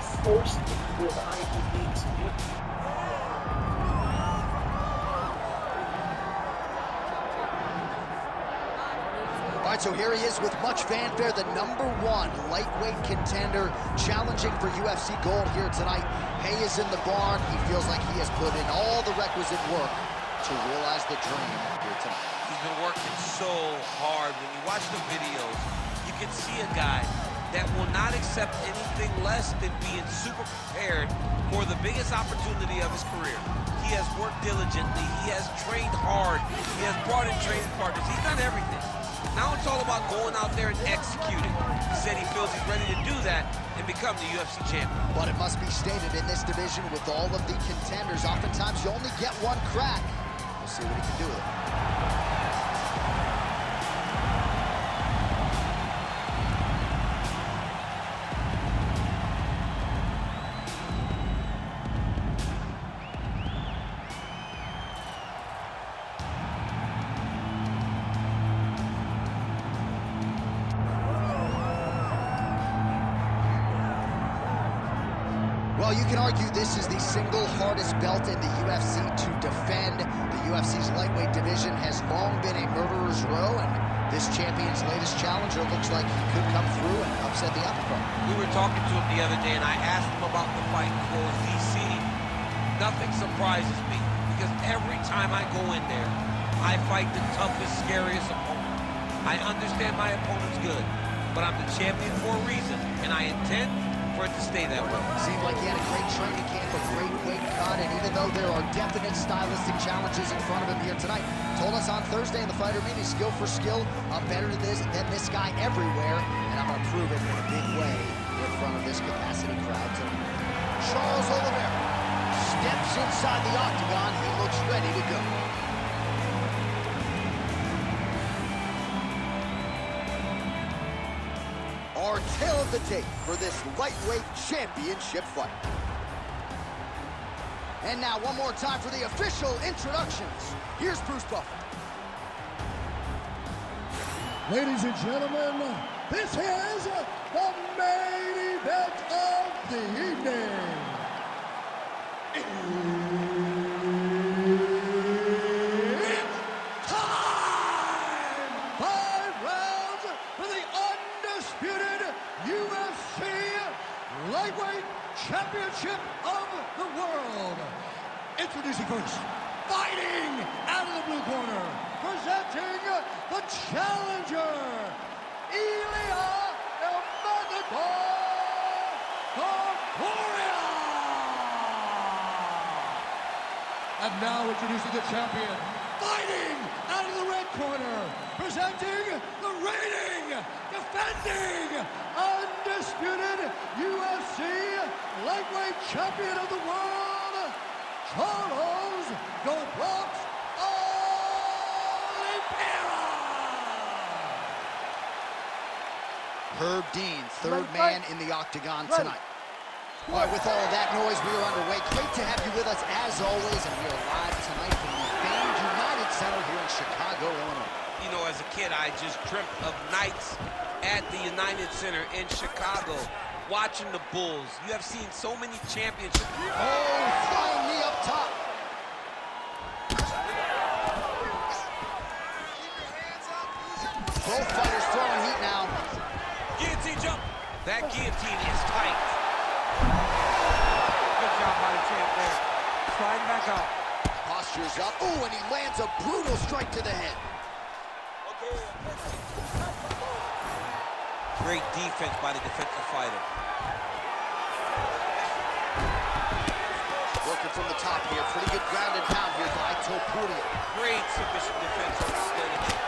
forced to rely on these. All right, so here he is with much fanfare, the #1 lightweight contender, challenging for UFC gold here tonight. Hay is in the barn. He feels like he has put in all the requisite work to realize the dream here tonight. He's been working so hard. When you watch the videos, you can see a guy that will not accept anything less than being super prepared for the biggest opportunity of his career. He has worked diligently. He has trained hard. He has brought in training partners. He's done everything. Now it's all about going out there and executing. He said he feels he's ready to do that and become the UFC champion. But it must be stated, in this division with all of the contenders, oftentimes you only get one crack. We'll see what he can do with it. Well, you can argue this is the single hardest belt in the UFC to defend. The UFC's lightweight division has long been a murderer's row, and this champion's latest challenger looks like he could come through and upset the apple cart. We were talking to him the other day, and I asked him about the fight. He goes, DC, nothing surprises me, because every time I go in there, I fight the toughest, scariest opponent. I understand my opponent's good, but I'm the champion for a reason, and I intend for it to stay that way. Seemed like he had a great training camp, a great weight cut, and even though there are definite stylistic challenges in front of him here tonight, told us on Thursday in the fighter meeting, skill for skill, I'm better than this guy everywhere, and I'm going to prove it in a big way in front of this capacity crowd tonight. Charles Oliveira steps inside the octagon. He looks ready to go. Our tail of the tape for this lightweight championship fight. And now one more time for the official introductions. Here's Bruce Buffer. Ladies and gentlemen, this is the main event of the evening. It's time! 5 rounds for the undisputed UFC Lightweight Championship of the World. Introducing first, fighting out of the blue corner, presenting the challenger, Ilia Topuria. And now introducing the champion, fighting out of the red corner, presenting the reigning, defending, undisputed UFC Lightweight Champion of the World, Charles Oliveira. Herb Dean, third man in the octagon tonight. All right, with all of that noise, we are underway. Great to have you with us as always, and we are live tonight from the famed United Center here in Chicago, Illinois. You know, as a kid, I just dreamt of nights at the United Center in Chicago, watching the Bulls. You have seen so many championships. Oh, flying knee up top. Both fighters throwing heat now. Guillotine jump. That guillotine is tight. Good job by the champ there. Sliding back up. Posture's up. Oh, and he lands a brutal strike to the head. Great defense by the defensive fighter. Working from the top here. Pretty good ground and pound here by Topuria. Great submission defense on the stage.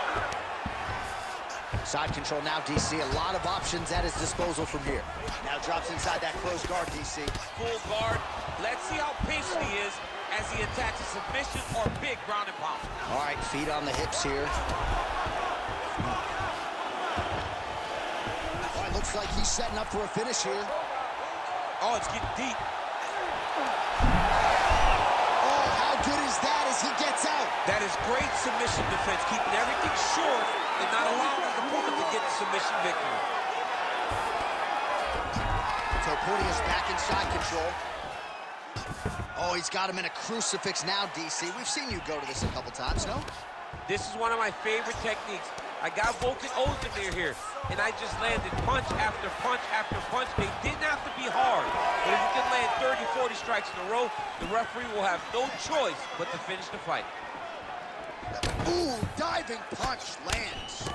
Side control now, DC. A lot of options at his disposal from here. Now drops inside that closed guard, DC. Full guard. Let's see how patient he is as he attacks a submission or big ground and pound. All right, feet on the hips here. Oh, it looks like he's setting up for a finish here. Oh, it's getting deep. Oh, how good is that as he gets out? That is great submission defense, keeping everything short and not allowing his opponent to get the submission victory. Topuria's back in side control. Oh, he's got him in a crucifix now, DC. We've seen you go to this a couple times, no? This is one of my favorite techniques. I got Volkan Ozdemir here, and I just landed punch after punch after punch. They didn't have to be hard, but if you can land 30, 40 strikes in a row, the referee will have no choice but to finish the fight. Ooh, diving punch lands.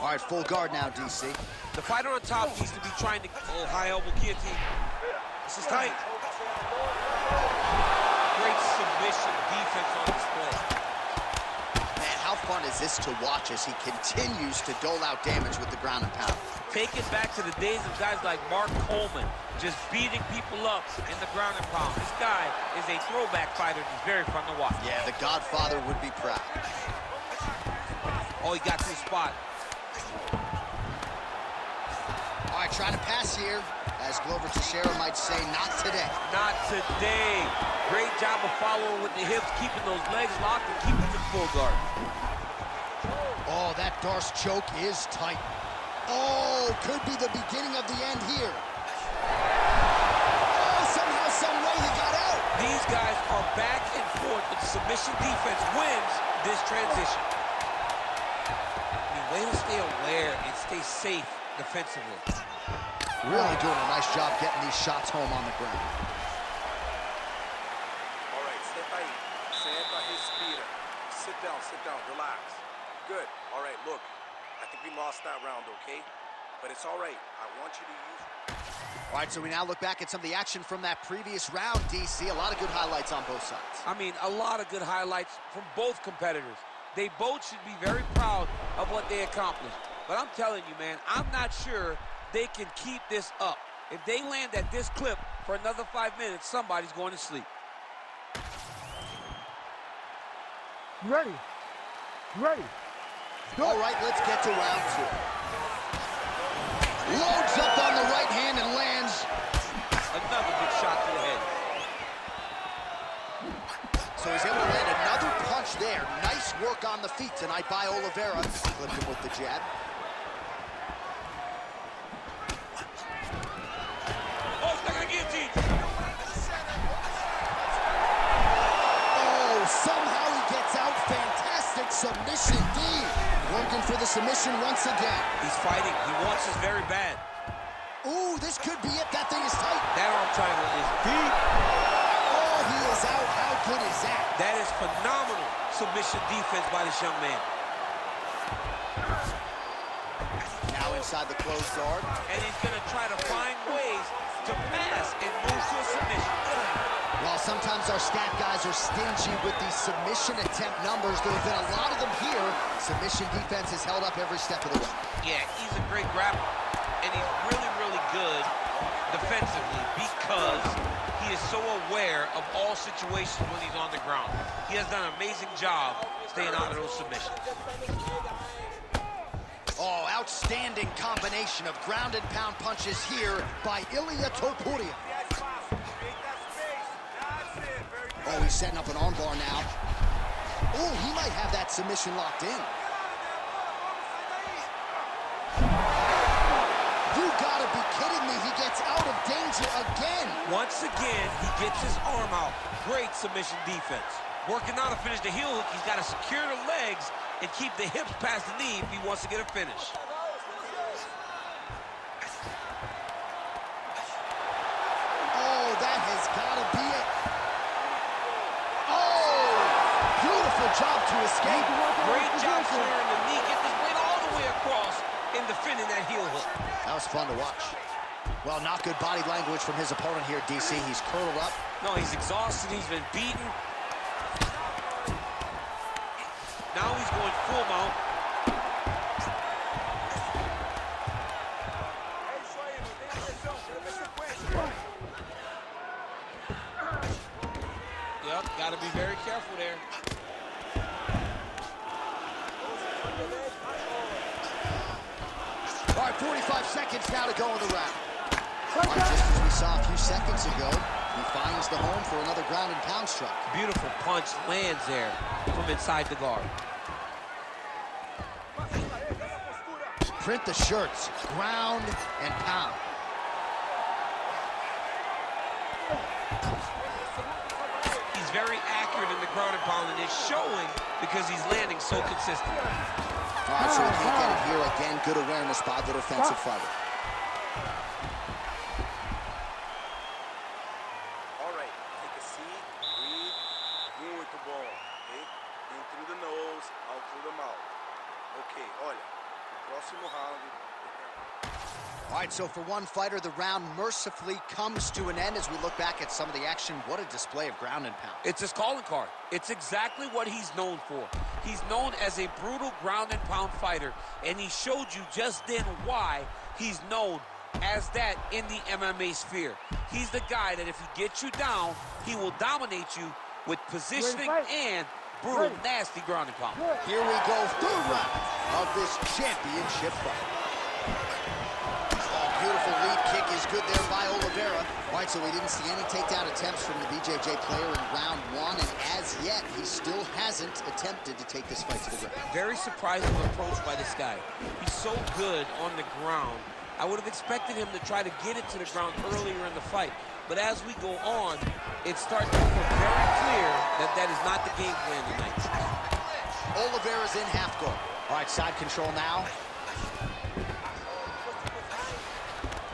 All right, full guard now, DC. The fighter on top needs to be trying to... Oh, high elbow guillotine. This is tight. Great submission defense on display. Man, how fun is this to watch as he continues to dole out damage with the ground and pound? Take it back to the days of guys like Mark Coleman, just beating people up in the ground and pound. This guy is a throwback fighter. He's very fun to watch. Yeah, the Godfather would be proud. Oh, he got to the spot. All right, trying to pass here. As Glover Teixeira might say, not today. Not today. Great job of following with the hips, keeping those legs locked and keeping them full guard. Oh, that Darce choke is tight. Oh, could be the beginning of the end here. Oh, somehow, some way he got out. These guys are back and forth, but the submission defense wins this transition. I mean, way to stay aware and stay safe defensively. Really doing a nice job getting these shots home on the ground. All right, senta aí. Senta, respira. Sit down, relax. Good. All right, look. I think we lost that round, okay? But it's all right. I want you to use... All right, so we now look back at some of the action from that previous round, DC. A lot of good highlights on both sides. I mean, a lot of good highlights from both competitors. They both should be very proud of what they accomplished. But I'm telling you, man, I'm not sure they can keep this up. If they land at this clip for another 5 minutes, somebody's going to sleep. You ready? You ready? All right, let's get to round two. Loads up on the right hand and lands. Another big shot to the head. So he's able to land another punch there. Nice work on the feet tonight by Oliveira. Clipped him with the jab. Somehow he gets out. Fantastic submission D. Working for the submission once again. He's fighting. He wants this very bad. Ooh, this could be it. That thing is tight. That arm triangle is deep. Oh, he is out. How good is that? That is phenomenal submission defense by this young man. Now inside the closed guard. And he's going to try to find ways to pass and move to a submission. While sometimes our stat guys are stingy with these submission attempt numbers, there have been a lot of them here. Submission defense has held up every step of the way. Yeah, he's a great grappler, and he's really, really good defensively because he is so aware of all situations when he's on the ground. He has done an amazing job staying out of those submissions. Oh, outstanding combination of ground and pound punches here by Ilia Topuria. Oh, he's setting up an armbar now. Oh, he might have that submission locked in. You gotta be kidding me. He gets out of danger again. Once again, he gets his arm out. Great submission defense. Working now to finish the heel hook. He's got to secure the legs and keep the hips past the knee if he wants to get a finish. Oh, that has got to be it. Beautiful job to escape. Great job clearing the knee. Get this blade all the way across and defending that heel hook. That was fun to watch. Well, not good body language from his opponent here, DC. He's curled up. No, he's exhausted. He's been beaten. Now he's going full mount. Yep, got to be very careful there. All right, 45 seconds now to go in the round. All right, just as we saw a few seconds ago, he finds the home for another ground and pound strike. Beautiful punch lands there from inside the guard. Print the shirts, ground and pound. He's very accurate in the ground and pound, and it's showing because he's landing so consistent. All right, so we can't get it here again. Good awareness by the defensive fighter. All right, take a seat, breathe. Muito bom, okay? In through the nose, out through the mouth. Okay, olha, próximo round. All right, so for one fighter, the round mercifully comes to an end as we look back at some of the action. What a display of ground and pound. It's his calling card. It's exactly what he's known for. He's known as a brutal ground and pound fighter, and he showed you just then why he's known as that in the MMA sphere. He's the guy that if he gets you down, he will dominate you with positioning and brutal, nasty ground and pound. Here we go, third round of this championship fight. Beautiful lead kick is good there by Oliveira. All right, so we didn't see any takedown attempts from the BJJ player in round one, and as yet, he still hasn't attempted to take this fight to the ground. Very surprising approach by this guy. He's so good on the ground. I would have expected him to try to get it to the ground earlier in the fight, but as we go on, it's starting to become very clear that that is not the game plan tonight. Oliveira's in half guard. All right, side control now.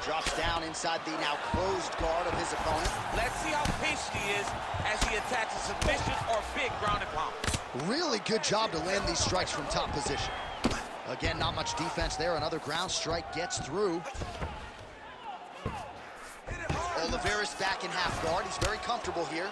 Drops down inside the now closed guard of his opponent. Let's see how patient he is as he attacks a submission or big ground and pound. Really good job to land these strikes from top position. Again, not much defense there. Another ground strike gets through. Oliveira's back in half guard. He's very comfortable here.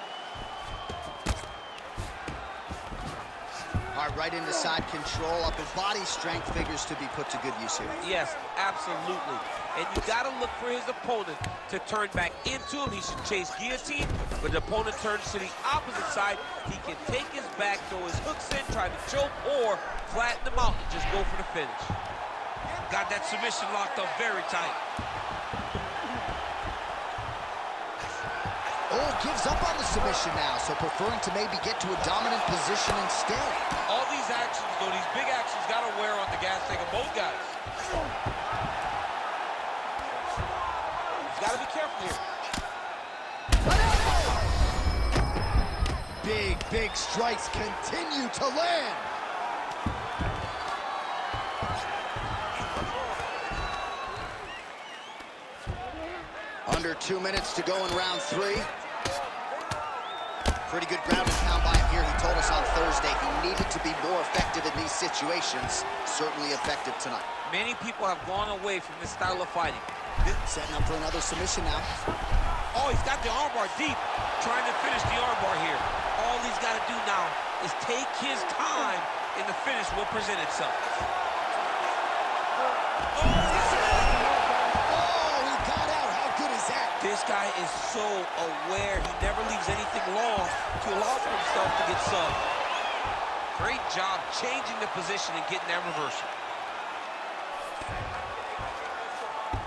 All right, right into side control. Upper body strength figures to be put to good use here. Yes, absolutely. And you got to look for his opponent to turn back into him. He should chase guillotine, but the opponent turns to the opposite side. He can take his back, throw his hooks in, try to choke, or flatten him out and just go for the finish. Got that submission locked up very tight. Oh, gives up on the submission now, so preferring to maybe get to a dominant position instead. All these actions, though, these big actions got to wear on the gas tank of both guys. Got to be careful here. Big strikes continue to land. Under 2 minutes to go in round three. Pretty good ground and pound by him here. He told us on Thursday he needed to be more effective in these situations. Certainly effective tonight. Many people have gone away from this style of fighting. Setting up for another submission now. Oh, he's got the armbar deep, trying to finish the armbar here. All he's got to do now is take his time, and the finish will present itself. Oh, he got out. How good is that? This guy is so aware. He never leaves anything long to allow for himself to get subbed. Great job changing the position and getting that reversal.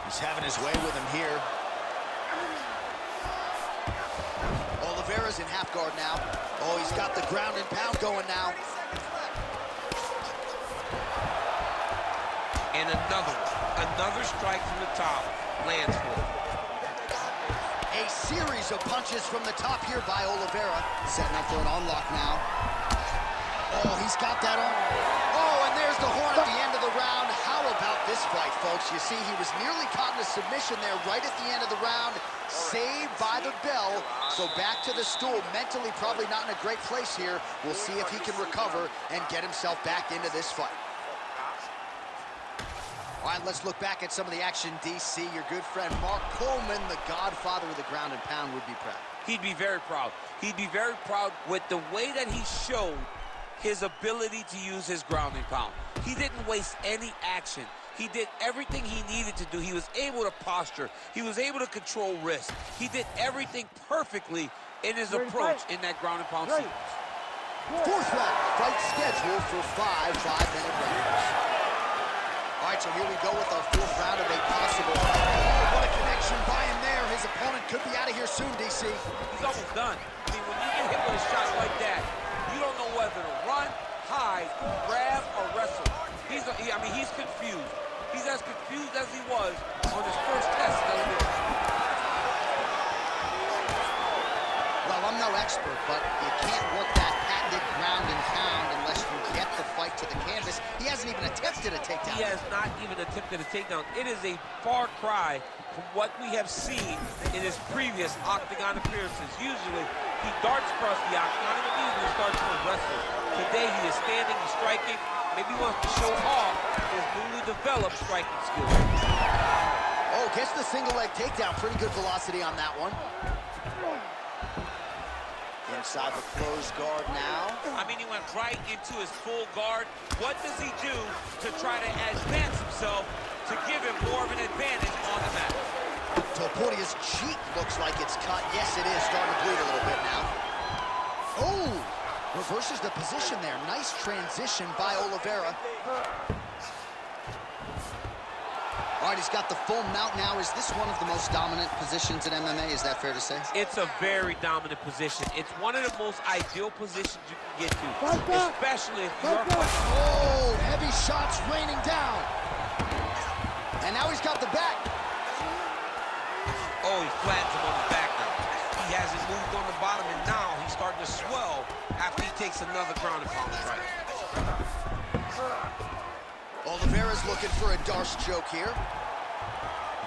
He's having his way with him here. Oliveira's in half guard now. Oh, he's got the ground and pound going now. And another strike from the top lands for him. A series of punches from the top here by Oliveira. Setting up for an unlock now. Oh, he's got that on. Oh, and there's the horn at the end of the round. How about this fight, folks? You see, he was nearly caught in a submission there right at the end of the round. Saved by the bell. So back to the stool. Mentally probably not in a great place here. We'll see if he can recover and get himself back into this fight. All right, let's look back at some of the action, DC. Your good friend Mark Coleman, the godfather of the ground and pound, would be proud. He'd be very proud. He'd be very proud with the way that he showed his ability to use his ground and pound. He didn't waste any action. He did everything he needed to do. He was able to posture. He was able to control wrist. He did everything perfectly in his approach in that ground and pound sequence. Fourth round, fight scheduled for 5 5-minute rounds. All right, so here we go with our fourth round of a possible fight. Oh, what a connection by him there. His opponent could be out of here soon, DC. He's almost done. I mean, when you get hit with a shot like that, you don't know whether to run, hide, grab, or wrestle. He's confused. He's as confused as he was on his first test of elimination. Well, I'm no expert, but you can't work that patented ground and pound unless you get the fight to the canvas. He hasn't even attempted a takedown. He has not even attempted a takedown. It is a far cry from what we have seen in his previous octagon appearances. Usually, he darts across the octagon and immediately starts to wrestle. Today, he is standing, he's striking. Maybe he wants to show off his newly developed striking skills. Oh, gets the single leg takedown. Pretty good velocity on that one. Inside the closed guard now. I mean, he went right into his full guard. What does he do to try to advance himself to give him more of an advantage on the mat? Topuria's cheek looks like it's cut. Yes, it is. Starting to bleed a little bit now. Oh, reverses the position there. Nice transition by Oliveira. All right, he's got the full mount now. Is this one of the most dominant positions in MMA? Is that fair to say? It's a very dominant position. It's one of the most ideal positions you can get to, especially if you're fighting. Oh, heavy shots raining down. And now he's got the back. Oh, he flattens him on the back now. He hasn't moved on the bottom, and now he's starting to swell after he takes another ground and pound strike. Oliveira's looking for a Darce choke here.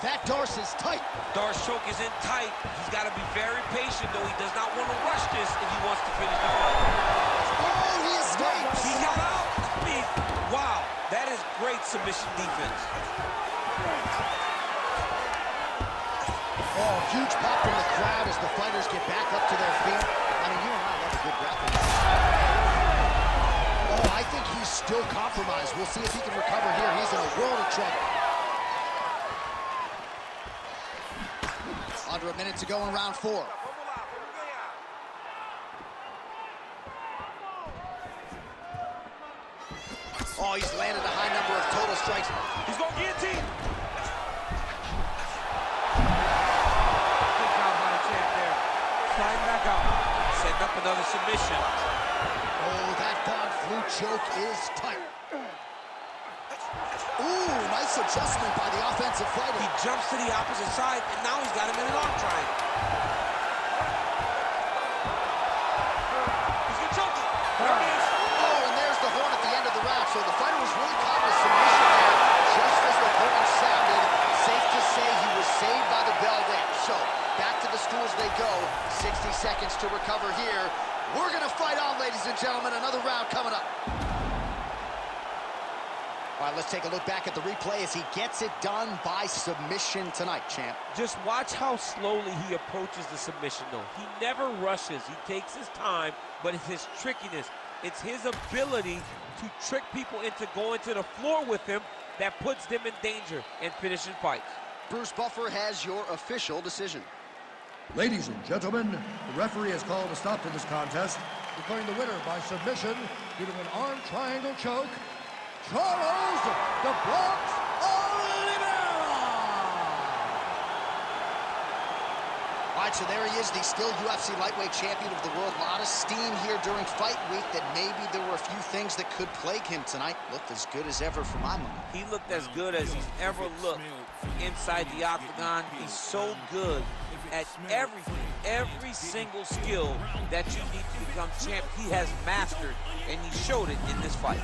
That Darce is tight. Darce choke is in tight. He's got to be very patient, though. He does not want to rush this if he wants to finish the fight. Oh, he escapes. He got out. I mean, wow, that is great submission defense. Oh, huge pop from the crowd as the fighters get back up to their feet. I mean, you and I love a good grappling match. Oh, I think he's still compromised. We'll see if he can recover here. He's in a world of trouble. Under a minute to go in round 4. Oh, he's landed a high number of total strikes. He's going guillotine. Good job by the champ there. Sliding back up. Setting up another submission. Oh, that Bond flu choke is tight. Ooh, nice adjustment by the offensive fighter. He jumps to the opposite side, and now he's got him in an arm triangle. He's gonna choke him. There it is. Oh, and there's the horn at the end of the round. So the fighter was really caught in a submission there. Just as the horn sounded, safe to say he was saved by the bell there. So back to the stools they go. 60 seconds to recover here. We're gonna fight on, ladies and gentlemen. Another round coming up. All right, let's take a look back at the replay as he gets it done by submission tonight, champ. Just watch how slowly he approaches the submission, though. He never rushes. He takes his time, but it's his trickiness. It's his ability to trick people into going to the floor with him that puts them in danger and finishing fights. Bruce Buffer has your official decision. Ladies and gentlemen, the referee has called a stop to this contest, declaring the winner by submission due to an arm triangle choke, Charles "The Bronx" Oliveira! All right, so there he is, the still UFC lightweight champion of the world. A lot of steam here during fight week that maybe there were a few things that could plague him tonight. Looked as good as ever for my money. He looked as good as he's ever looked inside the octagon. He's so good at everything, every single skill that you need to become champ. He has mastered, and he showed it in this fight.